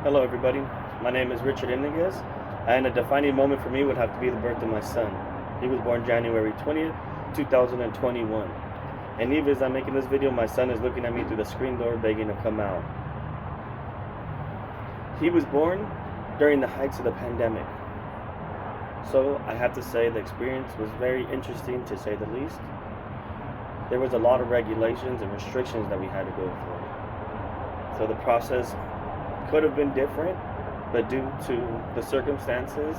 Hello everybody, my name is Richard Yniguez, and a defining moment for me would have to be the birth of my son. He was born January 20th, 2021. And even as I'm making this video, my son is looking at me through the screen door begging to come out. He was born during the heights of the pandemic. So I have to say the experience was very interesting, to say the least. There was a lot of regulations and restrictions that we had to go through. So the process could have been different, but due to the circumstances,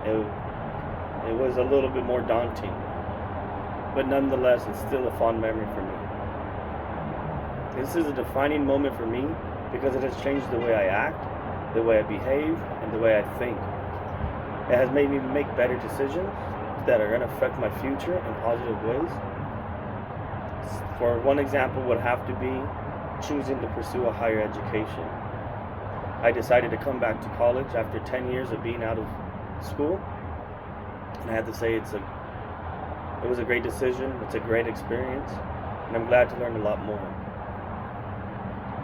it was a little bit more daunting. But nonetheless, it's still a fond memory for me. This is a defining moment for me because it has changed the way I act, the way I behave, and the way I think. It has made me make better decisions that are going to affect my future in positive ways. For one example would have to be choosing to pursue a higher education. I decided to come back to college after 10 years of being out of school, and I have to say it was a great decision. It's a great experience, and I'm glad to learn a lot more.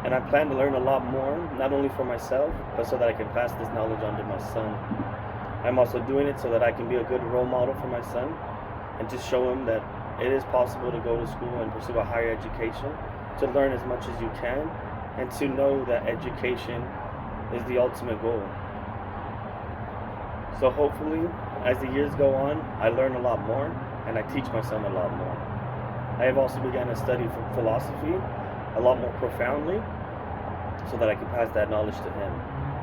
And I plan to learn a lot more, not only for myself, but so that I can pass this knowledge on to my son. I'm also doing it so that I can be a good role model for my son, and to show him that it is possible to go to school and pursue a higher education, to learn as much as you can, and to know that education is the ultimate goal. So hopefully, as the years go on, I learn a lot more, and I teach my son a lot more. I have also begun to study philosophy a lot more profoundly, so that I can pass that knowledge to him,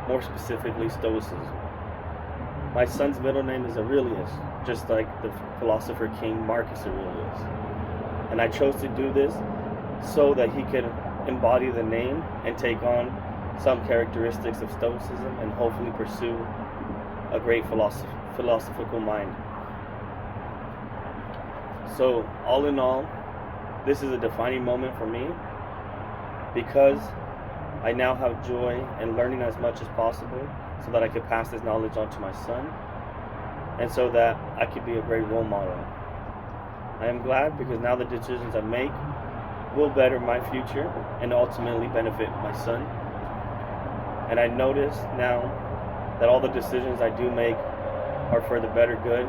more specifically Stoicism. My son's middle name is Aurelius, just like the philosopher King Marcus Aurelius. And I chose to do this so that he could embody the name and take on some characteristics of Stoicism and hopefully pursue a great philosophical mind. So all in all, this is a defining moment for me because I now have joy in learning as much as possible so that I could pass this knowledge on to my son and so that I could be a great role model. I am glad because now the decisions I make will better my future and ultimately benefit my son. And I notice now that all the decisions I do make are for the better good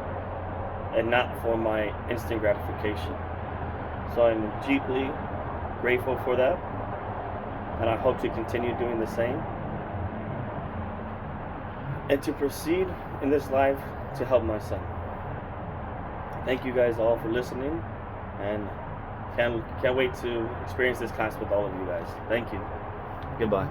and not for my instant gratification. So I'm deeply grateful for that, and I hope to continue doing the same and to proceed in this life to help my son. Thank you guys all for listening, and can't wait to experience this class with all of you guys. Thank you. Goodbye.